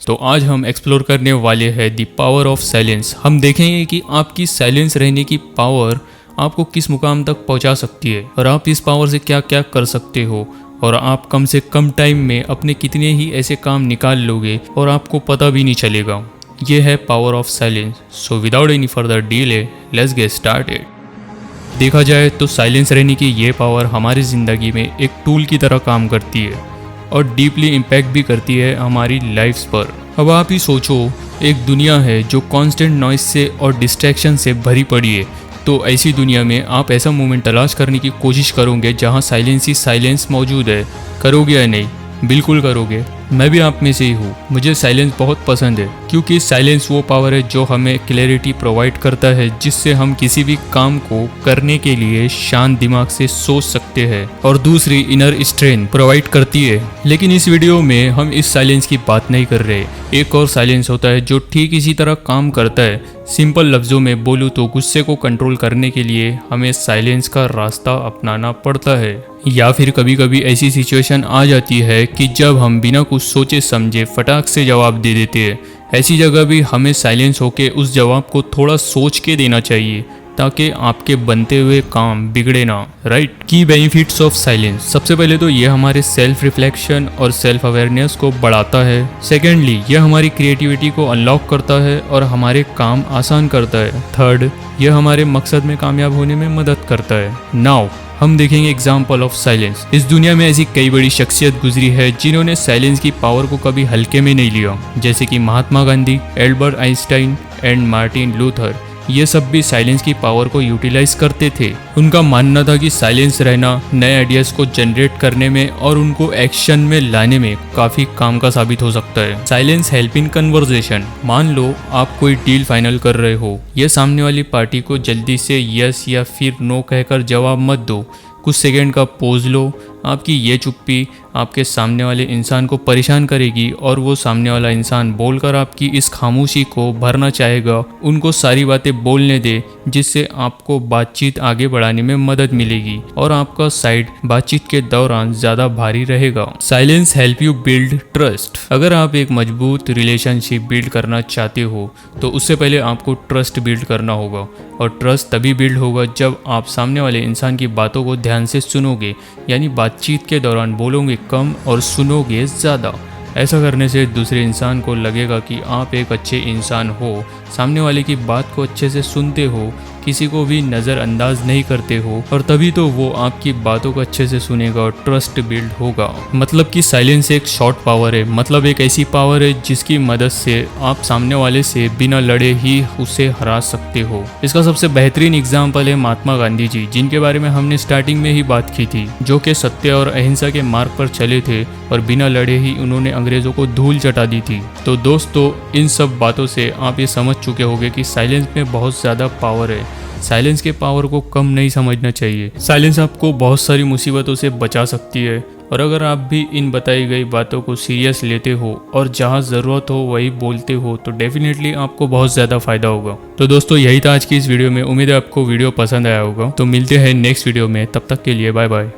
तो आज हम एक्सप्लोर करने वाले हैं द पावर ऑफ साइलेंस। हम देखेंगे कि आपकी साइलेंस रहने की पावर आपको किस मुकाम तक पहुंचा सकती है और आप इस पावर से क्या क्या कर सकते हो और आप कम से कम टाइम में अपने कितने ही ऐसे काम निकाल लोगे और आपको पता भी नहीं चलेगा। ये है power of silence. So without any further delay let's get started. देखा जाए तो साइलेंस रहने की ये पावर हमारी ज़िंदगी में एक टूल की तरह काम करती है और डीपली इम्पैक्ट भी करती है हमारी लाइफ्स पर। अब आप ही सोचो, एक दुनिया है जो कांस्टेंट नॉइस से और डिस्ट्रैक्शन से भरी पड़ी है। तो ऐसी दुनिया में आप ऐसा मोमेंट तलाश करने की कोशिश करोगे जहां साइलेंस ही साइलेंस मौजूद है। करोगे या नहीं? बिल्कुल करोगे। मैं भी आप में से ही हूँ। मुझे साइलेंस बहुत पसंद है क्योंकि साइलेंस वो पावर है जो हमें क्लैरिटी प्रोवाइड करता है, जिससे हम किसी भी काम को करने के लिए शांत दिमाग से सोच सकते हैं, और दूसरी इनर स्ट्रेंथ प्रोवाइड करती है। लेकिन इस वीडियो में हम इस साइलेंस की बात नहीं कर रहे। एक और साइलेंस होता है जो ठीक इसी तरह काम करता है। सिंपल लफ्ज़ों में बोलूँ तो गुस्से को कंट्रोल करने के लिए हमें साइलेंस का रास्ता अपनाना पड़ता है, या फिर कभी कभी ऐसी सिचुएशन आ जाती है कि जब हम बिना कुछ सोचे समझे फटाक से जवाब दे देते हैं। ऐसी जगह भी हमें साइलेंस होके उस जवाब को थोड़ा सोच के देना चाहिए ताकि आपके बनते हुए काम बिगड़े ना। Right. Key benefits of silence. सबसे पहले तो ये हमारे सेल्फ रिफ्लेक्शन और सेल्फ अवेयरनेस को बढ़ाता है। सेकेंडली, यह हमारी क्रिएटिविटी को अनलॉक करता है और हमारे काम आसान करता है। थर्ड, यह हमारे मकसद में कामयाब होने में मदद करता है। नाउ हम देखेंगे एग्जाम्पल ऑफ साइलेंस। इस दुनिया में ऐसी कई बड़ी शख्सियत गुजरी है जिन्होंने साइलेंस की पावर को कभी हल्के में नहीं लिया, जैसे कि Mahatma Gandhi, Albert Einstein and Martin Luther. ये सब भी साइलेंस की पावर को यूटिलाइज करते थे। उनका मानना था कि साइलेंस रहना नए आइडियाज को जनरेट करने में और उनको एक्शन में लाने में काफी काम का साबित हो सकता है। Silence help in conversation. मान लो आप कोई डील फाइनल कर रहे हो, ये सामने वाली पार्टी को जल्दी से यस या फिर नो कहकर जवाब मत दो। कुछ सेकंड का पॉज लो। आपकी ये चुप्पी आपके सामने वाले इंसान को परेशान करेगी और वो सामने वाला इंसान बोलकर आपकी इस खामोशी को भरना चाहेगा। उनको सारी बातें बोलने दे जिससे आपको बातचीत आगे बढ़ाने में मदद मिलेगी और आपका साइड बातचीत के दौरान ज़्यादा भारी रहेगा। Silence help you build trust. अगर आप एक मजबूत रिलेशनशिप बिल्ड करना चाहते हो तो उससे पहले आपको ट्रस्ट बिल्ड करना होगा, और ट्रस्ट तभी बिल्ड होगा जब आप सामने वाले इंसान की बातों को ध्यान से सुनोगे, यानी बातचीत के दौरान बोलोगे कम और सुनोगे ज़्यादा। ऐसा करने से दूसरे इंसान को लगेगा कि आप एक अच्छे इंसान हो, सामने वाले की बात को अच्छे से सुनते हो, किसी को भी नज़रअंदाज नहीं करते हो, और तभी तो वो आपकी बातों को अच्छे से सुनेगा और ट्रस्ट बिल्ड होगा। मतलब कि साइलेंस एक शॉर्ट पावर है, मतलब एक ऐसी पावर है जिसकी मदद से आप सामने वाले से बिना लड़े ही उसे हरा सकते हो। इसका सबसे बेहतरीन एग्जाम्पल है महात्मा गांधी जी, जिनके बारे में हमने स्टार्टिंग में ही बात की थी, जो कि सत्य और अहिंसा के मार्ग पर चले थे और बिना लड़े ही उन्होंने अंग्रेजों को धूल चटा दी थी। तो दोस्तों, इन सब बातों से आप ये समझ चुके होंगे कि साइलेंस में बहुत ज़्यादा पावर है। साइलेंस के पावर को कम नहीं समझना चाहिए। साइलेंस आपको बहुत सारी मुसीबतों से बचा सकती है, और अगर आप भी इन बताई गई बातों को सीरियस लेते हो और जहां ज़रूरत हो वही बोलते हो तो डेफिनेटली आपको बहुत ज़्यादा फायदा होगा। तो दोस्तों, यही था आज की इस वीडियो में। उम्मीद है आपको वीडियो पसंद आया होगा। तो मिलते हैं नेक्स्ट वीडियो में, तब तक के लिए बाय बाय।